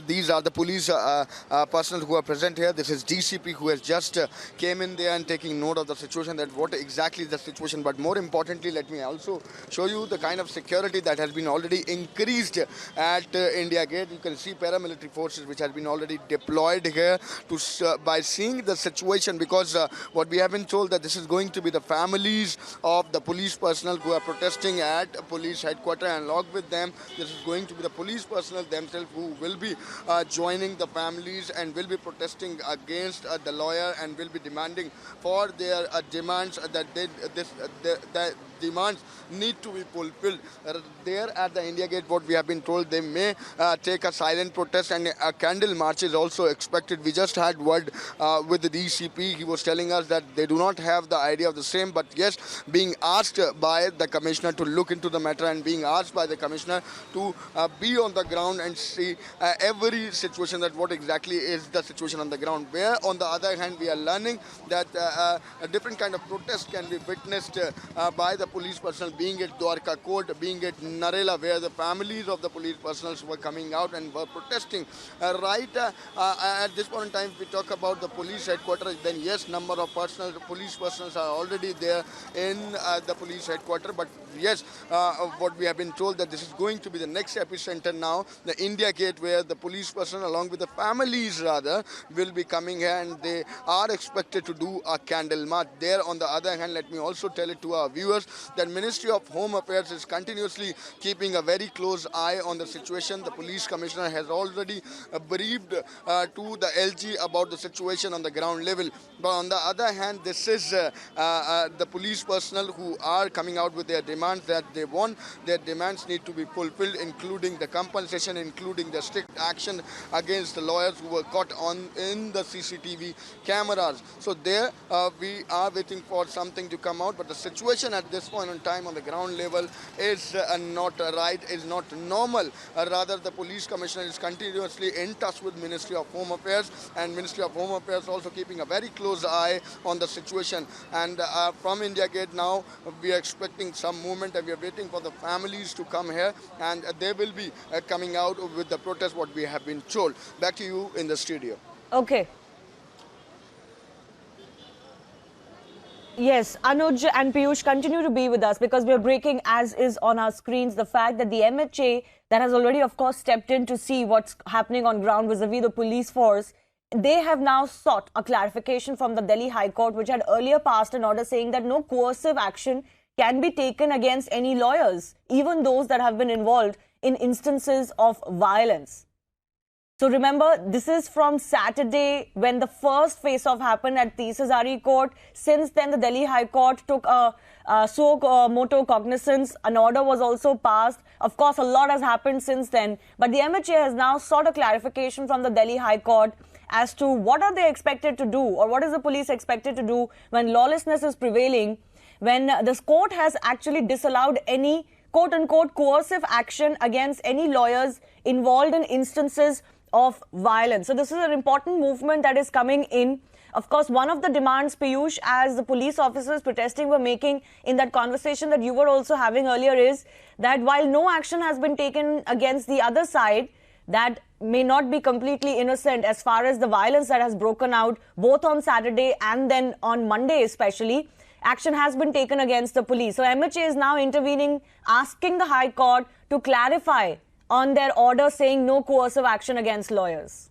these are the police personnel who are present here. This is DCP who has just came in there and taking note of the situation, that what exactly is the situation. But more importantly, let me also show you the kind of security that has been already increased at India Gate. You can see paramilitary forces which has been already deployed here to by seeing the situation, because what we have been told that this is going to be the families of the police personnel who are protesting at police headquarters, and along with them this is going to be the police personnel themselves who will be joining the families and will be protesting against the lawyer, and will be demanding for their demands, that the demands need to be fulfilled. There at the India Gate, what we have been told, they may take a silent protest, and a candle march is also expected. We just had word with the DCP. He was telling us that they do not have the idea of the same, but yes, being asked by the commissioner to look into the matter, and being asked by the commissioner to be on the ground and see every situation, that what exactly is the situation on the ground. Where on the other hand, we are learning that a different kind of protest can be witnessed by the police personnel, being it Dwarka Court, being it Narela, where the families of the police personnel were coming out and were protesting. Right at this point in time, if we talk about the police headquarters, then yes, number of police personnel are already there in the police headquarters. But yes, what we have been told, that this is going to be the next epicenter now, the India Gate, where the police personnel along with the families rather will be coming here, and they are expected to do a candle march. There on the other hand, let me also tell it to our viewers that Ministry of Home Affairs is continuously keeping a very close eye on the situation. The police commissioner has already briefed to the LG about the situation on the ground level. But on the other hand, this is the police personnel who are coming out with their demands, that they want their demands need to be fulfilled, including the compensation, including the strict action against the lawyers who were caught in the CCTV cameras. So there we are waiting for something to come out, but the situation at this point in time on the ground level is not right, is not normal. Rather, the police commissioner is continuously in touch with Ministry of Home Affairs, and Ministry of Home Affairs also keeping a very close eye on the situation. And from India Gate now, we are expecting some movement, and we are waiting for the families to come here, and they will be coming out with the protest, what we have been told. Back to you in the studio. Okay. Yes, Anuj and Piyush, continue to be with us, because we are breaking, as is on our screens, the fact that the MHA that has already, of course, stepped in to see what's happening on ground vis-a-vis the police force, they have now sought a clarification from the Delhi High Court, which had earlier passed an order saying that no coercive action can be taken against any lawyers, even those that have been involved in instances of violence. So remember, this is from Saturday when the first face-off happened at Tisazari Court. Since then, the Delhi High Court took a suo moto cognizance. An order was also passed. Of course, a lot has happened since then. But the MHA has now sought a clarification from the Delhi High Court as to what are they expected to do, or what is the police expected to do when lawlessness is prevailing, when this court has actually disallowed any quote-unquote coercive action against any lawyers involved in instances of violence. So this is an important movement that is coming in. Of course, one of the demands, Piyush, as the police officers protesting were making in that conversation that you were also having earlier, is that while no action has been taken against the other side, that may not be completely innocent as far as the violence that has broken out both on Saturday and then on Monday especially, action has been taken against the police. So MHA is now intervening, asking the High Court to clarify on their order saying no coercive action against lawyers.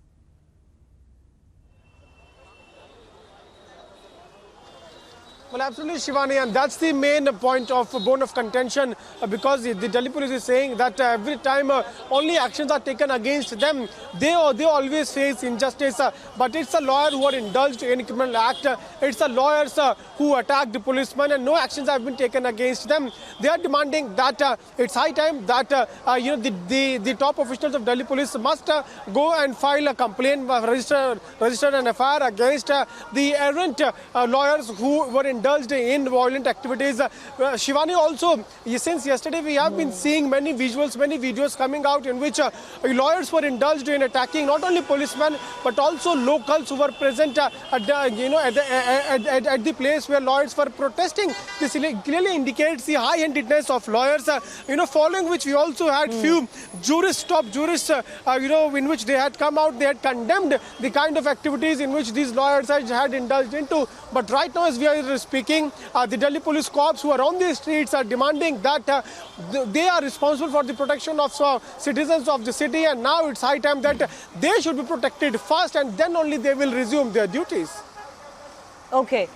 Well, absolutely, Shivani, and that's the main point of bone of contention, because the Delhi police is saying that every time only actions are taken against them, they always face injustice. But it's a lawyer who are indulged in criminal act. It's the lawyers who attacked the policemen, and no actions have been taken against them. They are demanding that it's high time that the top officials of Delhi police must go and file a complaint, register an FIR against the errant lawyers who were indulged in violent activities. Shivani, also, since yesterday we have been seeing many visuals, many videos coming out in which lawyers were indulged in attacking not only policemen but also locals who were present at the place where lawyers were protesting. This clearly indicates the high-handedness of lawyers. Following which we also had few top jurists, in which they had come out, they had condemned the kind of activities in which these lawyers had indulged into. But right now, as we are speaking, the Delhi police corps who are on the streets are demanding that they are responsible for the protection of citizens of the city, and now it's high time that they should be protected first, and then only they will resume their duties. Okay.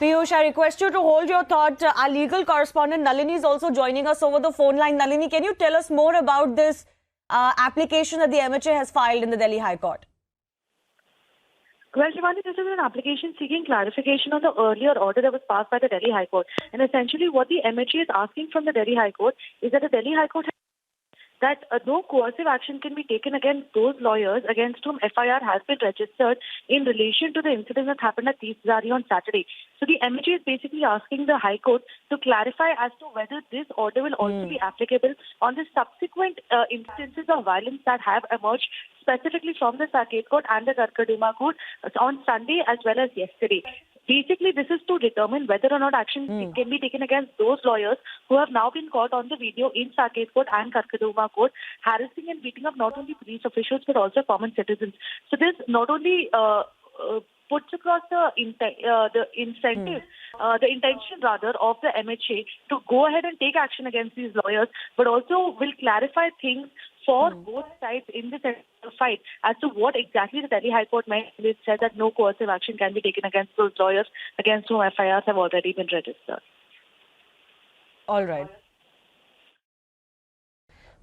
Piyush, I request you to hold your thought. Our legal correspondent Nalini is also joining us over the phone line. Nalini, can you tell us more about this application that the MHA has filed in the Delhi High Court? Well, Shivani, this is an application seeking clarification on the earlier order that was passed by the Delhi High Court. And essentially what the MHA is asking from the Delhi High Court is that the Delhi High Court that no coercive action can be taken against those lawyers against whom FIR has been registered in relation to the incident that happened at Teesdari on Saturday. So the MHA is basically asking the High Court to clarify as to whether this order will also be applicable on the subsequent instances of violence that have emerged specifically from the Saket Court and the Karkaduma Court on Sunday as well as yesterday. Basically, this is to determine whether or not action can be taken against those lawyers who have now been caught on the video in Saket Court and Karkaduma Court, harassing and beating up not only police officials but also common citizens. So this not only puts across the intention rather of the MHA to go ahead and take action against these lawyers, but also will clarify things for both sides in this fight as to what exactly the Delhi High Court meant. It said that no coercive action can be taken against those lawyers against whom FIRs have already been registered. All right.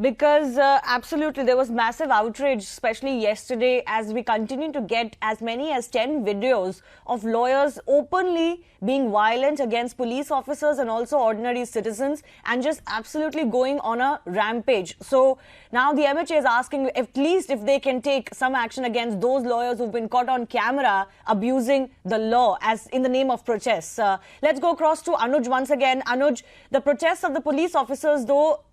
Because absolutely, there was massive outrage, especially yesterday, as we continue to get as many as 10 videos of lawyers openly being violent against police officers and also ordinary citizens and just absolutely going on a rampage. So now the MHA is asking at least if they can take some action against those lawyers who've been caught on camera abusing the law as in the name of protests. Let's go across to Anuj once again. Anuj, the protests of the police officers, though,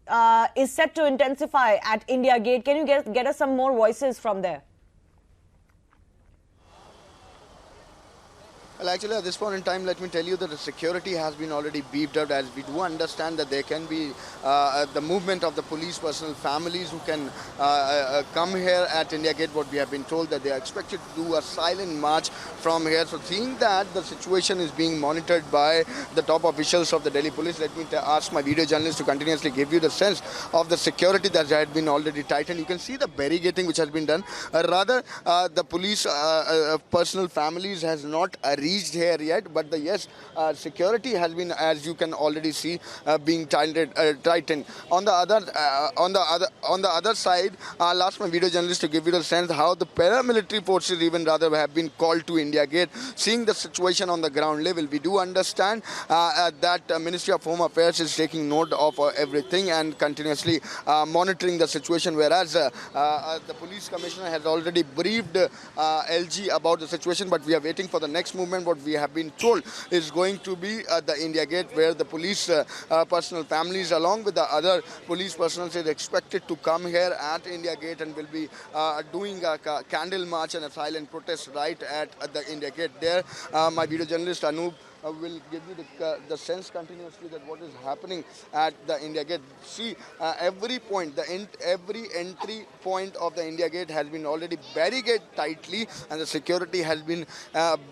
is set to intensify at India Gate. Can you get us some more voices from there? Well, actually, at this point in time, let me tell you that the security has been already beefed up, as we do understand that there can be the movement of the police personnel, families who can come here at India Gate. What we have been told that they are expected to do a silent march from here. So seeing that the situation is being monitored by the top officials of the Delhi police, let me ask my video journalist to continuously give you the sense of the security that had been already tightened. You can see the barricading which has been done. Rather, the police personnel families has not reached here yet, but security has been, as you can already see, being tightened. On the other side, I'll ask my video journalist to give you the sense how the paramilitary forces even rather have been called to India Gate. Seeing the situation on the ground level, we do understand that Ministry of Home Affairs is taking note of everything and continuously monitoring the situation, whereas the police commissioner has already briefed LG about the situation, but we are waiting for the next movement. What we have been told is going to be the India Gate, where the police personnel families along with the other police personnel is expected to come here at India Gate and will be doing a candle march and a silent protest right at the India Gate. There, my video journalist Anoop will give you the sense continuously that what is happening at the India Gate. See, every point, every entry point of the India Gate has been already barricaded tightly, and the security has been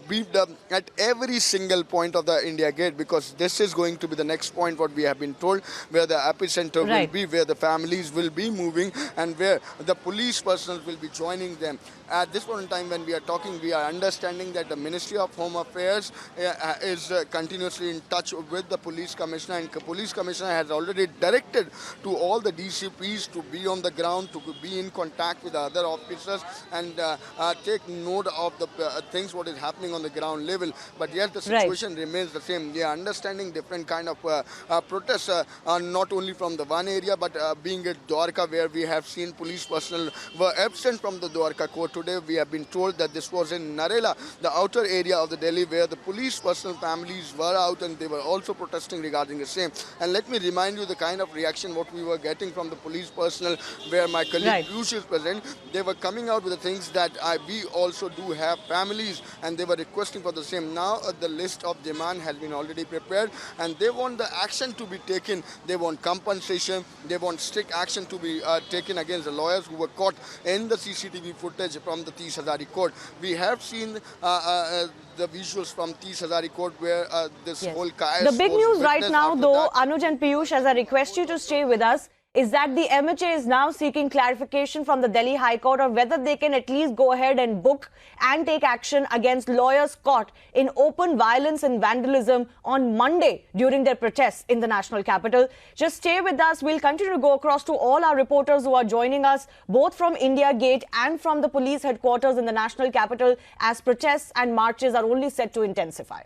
beefed up at every single point of the India Gate, because this is going to be the next point, what we have been told, where the epicenter will be, where the families will be moving, and where the police personnel will be joining them. At this point in time, when we are talking, we are understanding that the Ministry of Home Affairs is continuously in touch with the police commissioner, and the police commissioner has already directed to all the DCPs to be on the ground, to be in contact with the other officers and take note of the things what is happening on the ground level. But yes, the situation remains the same. We are understanding different kind of protests, not only from the one area, but being at Dwarka, where we have seen police personnel were absent from the Dwarka court. Today we have been told that this was in Narela, the outer area of the Delhi, where the police personnel families were out and they were also protesting regarding the same. And let me remind you the kind of reaction what we were getting from the police personnel, where my colleague Right. Piyush is present. They were coming out with the things that we also do have families, and they were requesting for the same. Now the list of demand has been already prepared, and they want the action to be taken. They want compensation. They want strict action to be taken against the lawyers who were caught in the CCTV footage from the Tees Hazari court. We have seen the visuals from Tees Hazari court where this Yes. whole chaos The big was news right witnessed. now, After though, that, Anuj and Piyush, as I request you to stay with us, is that the MHA is now seeking clarification from the Delhi High Court on whether they can at least go ahead and book and take action against lawyers caught in open violence and vandalism on Monday during their protests in the national capital. Just stay with us. We'll continue to go across to all our reporters who are joining us, both from India Gate and from the police headquarters in the national capital, as protests and marches are only set to intensify.